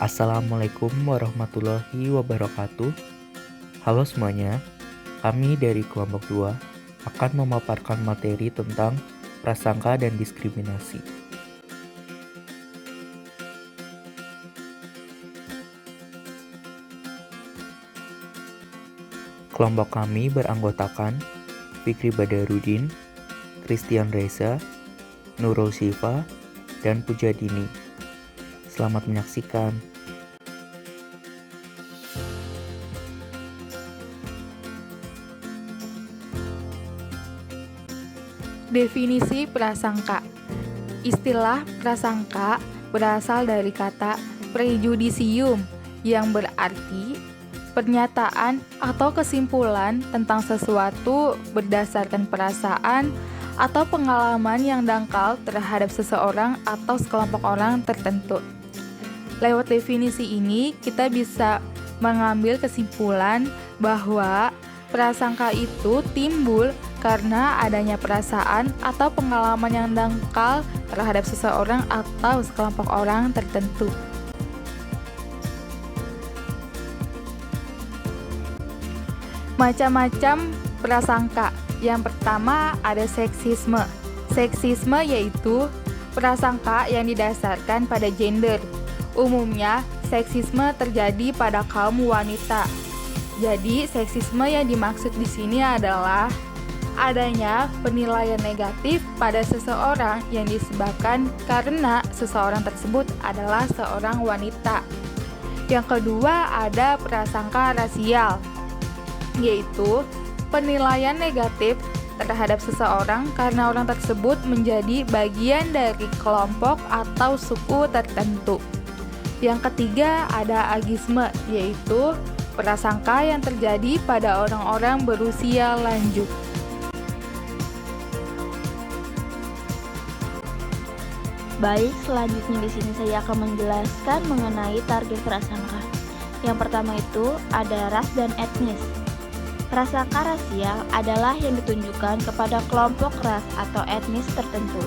Assalamualaikum warahmatullahi wabarakatuh. Halo semuanya, kami dari kelompok 2 akan memaparkan materi tentang prasangka dan diskriminasi. Kelompok kami beranggotakan Fikri Badarudin, Christian Reza, Nurul Sifa, dan Pujadini. Selamat menyaksikan. Definisi prasangka. Istilah prasangka berasal dari kata prejudicium yang berarti pernyataan atau kesimpulan tentang sesuatu berdasarkan perasaan atau pengalaman yang dangkal terhadap seseorang atau sekelompok orang tertentu. Lewat definisi ini, kita bisa mengambil kesimpulan bahwa prasangka itu timbul karena adanya perasaan atau pengalaman yang dangkal terhadap seseorang atau sekelompok orang tertentu. Macam-macam prasangka. Yang pertama ada seksisme. Seksisme yaitu prasangka yang didasarkan pada gender. Umumnya, seksisme terjadi pada kaum wanita. Jadi, seksisme yang dimaksud di sini adalah adanya penilaian negatif pada seseorang yang disebabkan karena seseorang tersebut adalah seorang wanita. Yang kedua ada prasangka rasial, yaitu penilaian negatif terhadap seseorang karena orang tersebut menjadi bagian dari kelompok atau suku tertentu. Yang ketiga ada agisme, yaitu prasangka yang terjadi pada orang-orang berusia lanjut. Baik, selanjutnya di sini saya akan menjelaskan mengenai target prasangka. Yang pertama itu ada ras dan etnis. Prasangka rasial adalah yang ditunjukkan kepada kelompok ras atau etnis tertentu,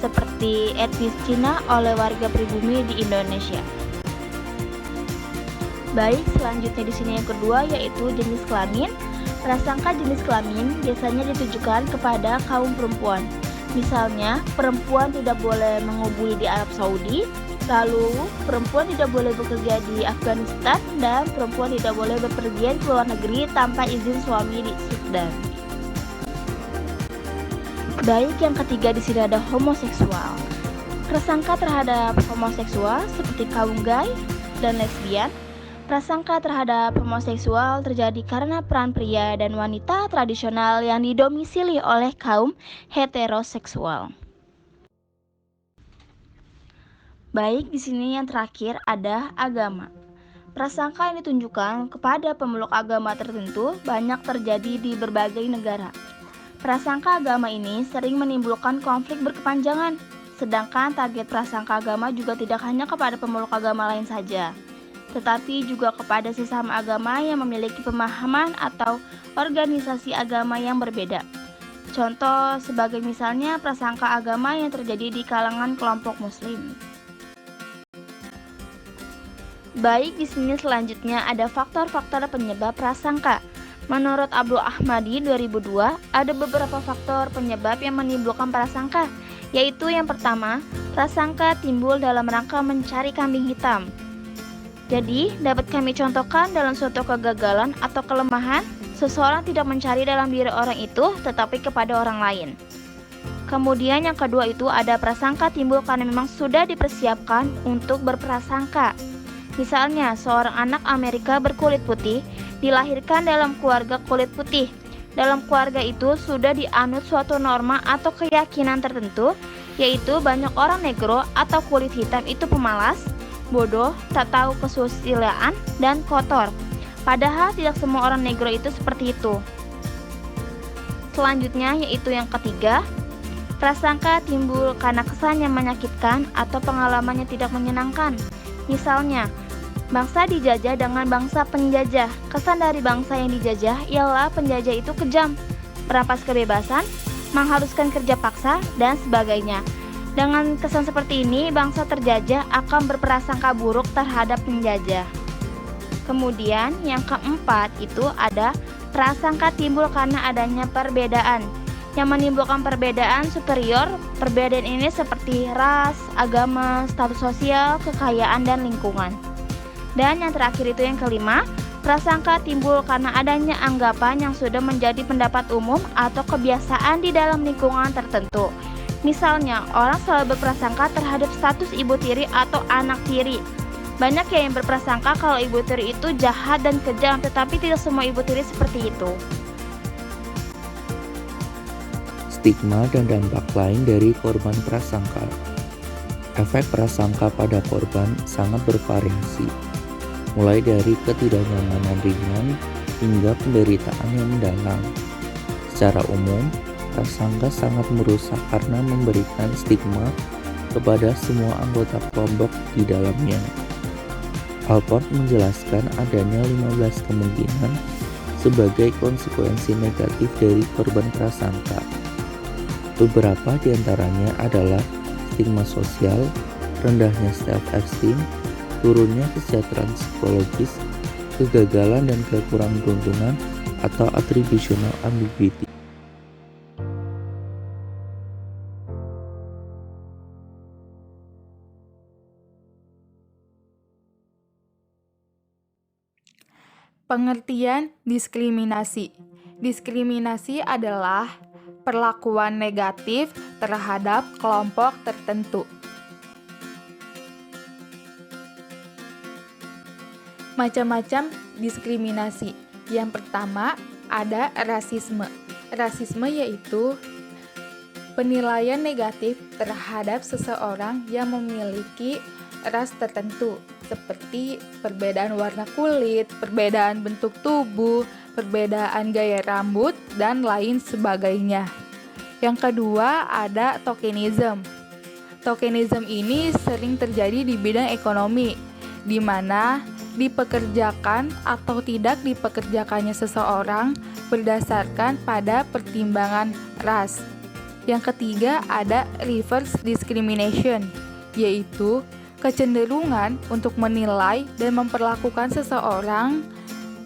seperti etnis Cina oleh warga pribumi di Indonesia. Baik, selanjutnya di sini yang kedua yaitu jenis kelamin. Prasangka jenis kelamin biasanya ditujukan kepada kaum perempuan. Misalnya, perempuan tidak boleh mengubui di Arab Saudi, lalu perempuan tidak boleh bekerja di Afghanistan, dan perempuan tidak boleh bepergian ke luar negeri tanpa izin suami di Sudan. Baik, yang ketiga di sini ada homoseksual. Prasangka terhadap homoseksual seperti kaum gay dan lesbian. Prasangka terhadap homoseksual terjadi karena peran pria dan wanita tradisional yang didomisili oleh kaum heteroseksual. Baik, di sini yang terakhir ada agama. Prasangka yang ditunjukkan kepada pemeluk agama tertentu banyak terjadi di berbagai negara. Prasangka agama ini sering menimbulkan konflik berkepanjangan, sedangkan target prasangka agama juga tidak hanya kepada pemeluk agama lain saja, tetapi juga kepada sesama agama yang memiliki pemahaman atau organisasi agama yang berbeda. Contoh sebagai misalnya prasangka agama yang terjadi di kalangan kelompok muslim. Baik, di sini selanjutnya ada faktor-faktor penyebab prasangka. Menurut Abdul Ahmadi 2002, ada beberapa faktor penyebab yang menimbulkan prasangka, yaitu yang pertama, prasangka timbul dalam rangka mencari kambing hitam. Jadi, dapat kami contohkan dalam suatu kegagalan atau kelemahan, seseorang tidak mencari dalam diri orang itu, tetapi kepada orang lain. Kemudian yang kedua itu ada prasangka timbul karena memang sudah dipersiapkan untuk berprasangka. Misalnya, seorang anak Amerika berkulit putih dilahirkan dalam keluarga kulit putih. Dalam keluarga itu sudah dianut suatu norma atau keyakinan tertentu, yaitu banyak orang negro atau kulit hitam itu pemalas, bodoh, tak tahu kesusilaan, dan kotor. Padahal tidak semua orang negro itu seperti itu. Selanjutnya yaitu yang ketiga, prasangka timbul karena kesan yang menyakitkan atau pengalaman yang tidak menyenangkan. Misalnya, bangsa dijajah dengan bangsa penjajah. Kesan dari bangsa yang dijajah ialah penjajah itu kejam, merampas kebebasan, mengharuskan kerja paksa, dan sebagainya. Dengan kesan seperti ini, bangsa terjajah akan berprasangka buruk terhadap penjajah. Kemudian yang keempat itu ada prasangka timbul karena adanya perbedaan. Yang menimbulkan perbedaan superior, perbedaan ini seperti ras, agama, status sosial, kekayaan, dan lingkungan. Dan yang terakhir itu yang kelima, prasangka timbul karena adanya anggapan yang sudah menjadi pendapat umum atau kebiasaan di dalam lingkungan tertentu. Misalnya, orang selalu berprasangka terhadap status ibu tiri atau anak tiri. Banyak yang berprasangka kalau ibu tiri itu jahat dan kejam, tetapi tidak semua ibu tiri seperti itu. Stigma dan dampak lain dari korban prasangka. Efek prasangka pada korban sangat bervariasi, mulai dari ketidaknyamanan ringan hingga penderitaan yang mendalam. Secara umum, prasangka sangat merusak karena memberikan stigma kepada semua anggota kelompok di dalamnya. Alport menjelaskan adanya 15 kemungkinan sebagai konsekuensi negatif dari korban prasangka. Beberapa diantaranya adalah stigma sosial, rendahnya self-esteem, turunnya kesejahteraan psikologis, kegagalan dan kekurangan beruntungan atau attributional ambiguity. Pengertian diskriminasi. Diskriminasi adalah perlakuan negatif terhadap kelompok tertentu. Macam-macam diskriminasi. Yang pertama ada rasisme. Rasisme yaitu penilaian negatif terhadap seseorang yang memiliki ras tertentu, seperti perbedaan warna kulit, perbedaan bentuk tubuh, perbedaan gaya rambut, dan lain sebagainya. Yang kedua ada tokenism. Tokenism ini sering terjadi di bidang ekonomi, di mana dipekerjakan atau tidak dipekerjakannya seseorang berdasarkan pada pertimbangan ras. Yang ketiga ada reverse discrimination, yaitu kecenderungan untuk menilai dan memperlakukan seseorang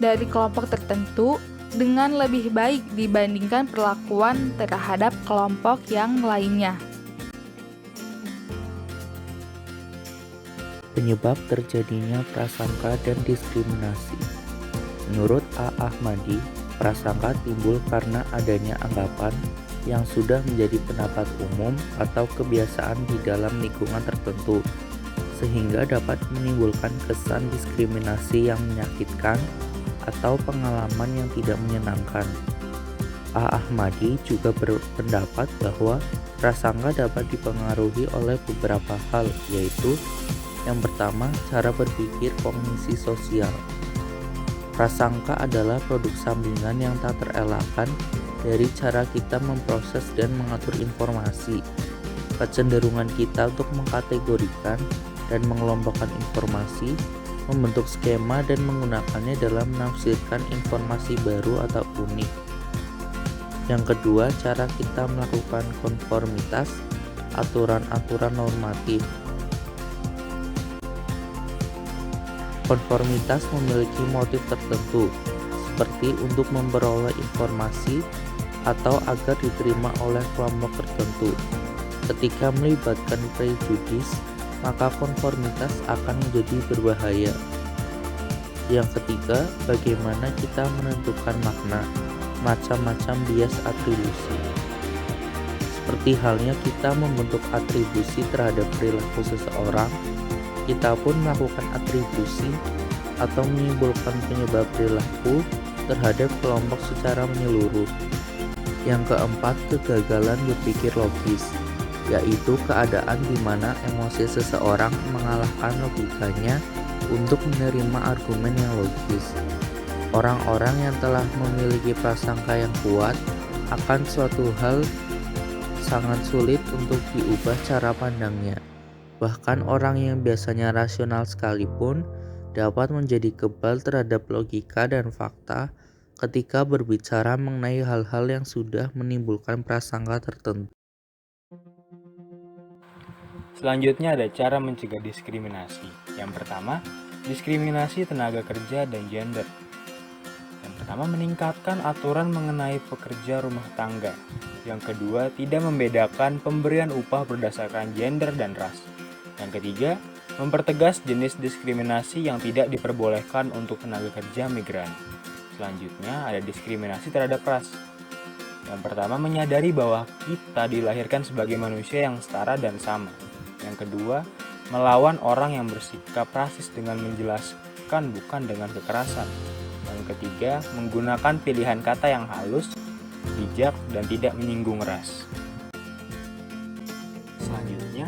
dari kelompok tertentu dengan lebih baik dibandingkan perlakuan terhadap kelompok yang lainnya. Penyebab terjadinya prasangka dan diskriminasi. Menurut A. Ahmadi, prasangka timbul karena adanya anggapan yang sudah menjadi pendapat umum atau kebiasaan di dalam lingkungan tertentu, sehingga dapat menimbulkan kesan diskriminasi yang menyakitkan atau pengalaman yang tidak menyenangkan. A. Ahmadi juga berpendapat bahwa prasangka dapat dipengaruhi oleh beberapa hal, yaitu yang pertama, cara berpikir kognisi sosial. Prasangka adalah produk sambungan yang tak terelakkan dari cara kita memproses dan mengatur informasi. Kecenderungan kita untuk mengkategorikan dan mengelompokkan informasi, membentuk skema dan menggunakannya dalam menafsirkan informasi baru atau unik. Yang kedua, cara kita melakukan konformitas, aturan-aturan normatif. Konformitas memiliki motif tertentu, seperti untuk memperoleh informasi atau agar diterima oleh kelompok tertentu. Ketika melibatkan prejudis, maka konformitas akan menjadi berbahaya. Yang ketiga, bagaimana kita menentukan makna, macam-macam bias atribusi. Seperti halnya kita membentuk atribusi terhadap perilaku seseorang, kita pun melakukan atribusi atau menimbulkan penyebab perilaku terhadap kelompok secara menyeluruh. Yang keempat, kegagalan berpikir logis, yaitu keadaan di mana emosi seseorang mengalahkan logikanya untuk menerima argumen yang logis. Orang-orang yang telah memiliki prasangka yang kuat akan suatu hal sangat sulit untuk diubah cara pandangnya. Bahkan orang yang biasanya rasional sekalipun dapat menjadi kebal terhadap logika dan fakta ketika berbicara mengenai hal-hal yang sudah menimbulkan prasangka tertentu. Selanjutnya ada cara mencegah diskriminasi. Yang pertama, diskriminasi tenaga kerja dan gender. Yang pertama, meningkatkan aturan mengenai pekerja rumah tangga. Yang kedua, tidak membedakan pemberian upah berdasarkan gender dan ras. Yang ketiga, mempertegas jenis diskriminasi yang tidak diperbolehkan untuk tenaga kerja migran. Selanjutnya, ada diskriminasi terhadap ras. Yang pertama, menyadari bahwa kita dilahirkan sebagai manusia yang setara dan sama. Yang kedua, melawan orang yang bersikap rasis dengan menjelaskan bukan dengan kekerasan. Yang ketiga, menggunakan pilihan kata yang halus, bijak, dan tidak menyinggung ras. Selanjutnya,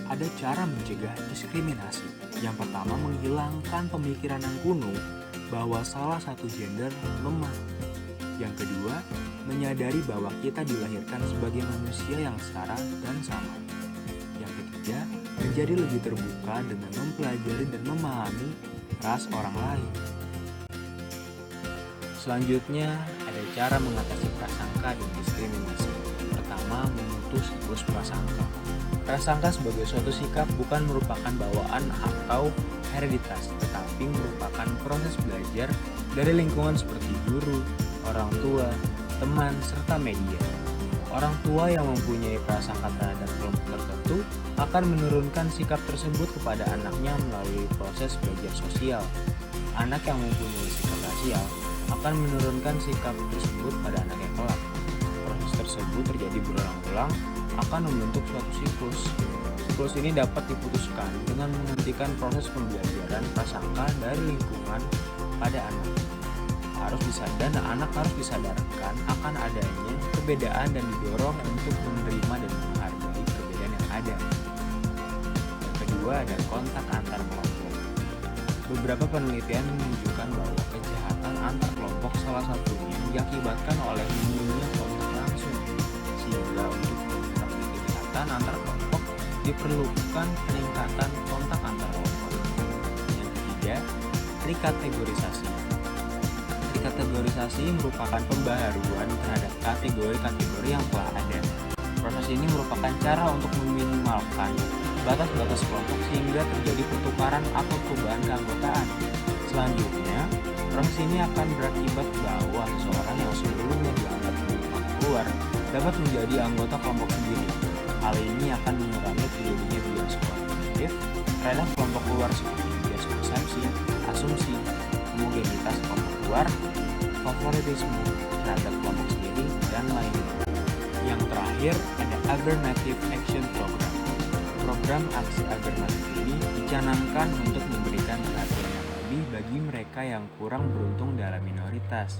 ada cara mencegah diskriminasi. Yang pertama, menghilangkan pemikiran yang kuno bahwa salah satu gender lemah. Yang kedua, menyadari bahwa kita dilahirkan sebagai manusia yang setara dan sama. Yang ketiga, menjadi lebih terbuka dengan mempelajari dan memahami ras orang lain. Selanjutnya, ada cara mengatasi prasangka dan diskriminasi. Pertama, memutus siklus prasangka. Prasangka sebagai suatu sikap bukan merupakan bawaan atau hereditas, tetapi merupakan proses belajar dari lingkungan seperti guru, orang tua, teman, serta media. Orang tua yang mempunyai prasangka terhadap kelompok tertentu akan menurunkan sikap tersebut kepada anaknya melalui proses belajar sosial. Anak yang mempunyai sikap rasial akan menurunkan sikap tersebut pada anaknya kelak. Proses tersebut terjadi berulang-ulang akan membentuk suatu siklus. Siklus ini dapat diputuskan dengan menghentikan proses pembelajaran prasangka dari lingkungan pada anak. Anak harus disadarkan akan adanya perbedaan dan didorong untuk menerima dan menghargai perbedaan yang ada. Yang kedua, ada kontak antar kelompok. Beberapa penelitian menunjukkan bahwa kejahatan antar kelompok salah satunya diakibatkan oleh minimnya kontak langsung, sehingga untuk mengurangi kejahatan antar kelompok diperlukan peningkatan kontak antar kelompok. Yang ketiga, rekategorisasi. Rekategorisasi merupakan pembaharuan terhadap kategori-kategori yang telah ada. Proses ini merupakan cara untuk meminimalkan batas-batas kelompok sehingga terjadi pertukaran atau perubahan keanggotaan. Selanjutnya, proses ini akan berakibat bahwa seseorang yang sebelumnya dianggap kelompok luar dapat menjadi anggota kelompok sendiri. Hal ini akan mengurangi terjadinya bias kognitif terhadap kelompok luar seperti bias persepsi, asumsi, homogenitas kelompok luar, favoritisme terhadap kelompok sendiri, dan lainnya. Yang terakhir, ada Affirmative Action Program. Program aksi afirmatif ini dicanangkan untuk memberikan perhatian yang lebih bagi mereka yang kurang beruntung dalam minoritas.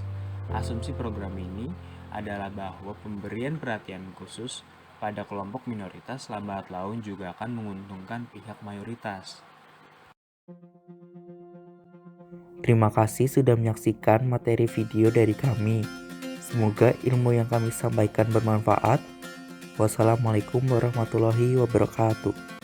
Asumsi program ini adalah bahwa pemberian perhatian khusus pada kelompok minoritas lambat laun juga akan menguntungkan pihak mayoritas. Terima kasih sudah menyaksikan materi video dari kami. Semoga ilmu yang kami sampaikan bermanfaat. Wassalamualaikum warahmatullahi wabarakatuh.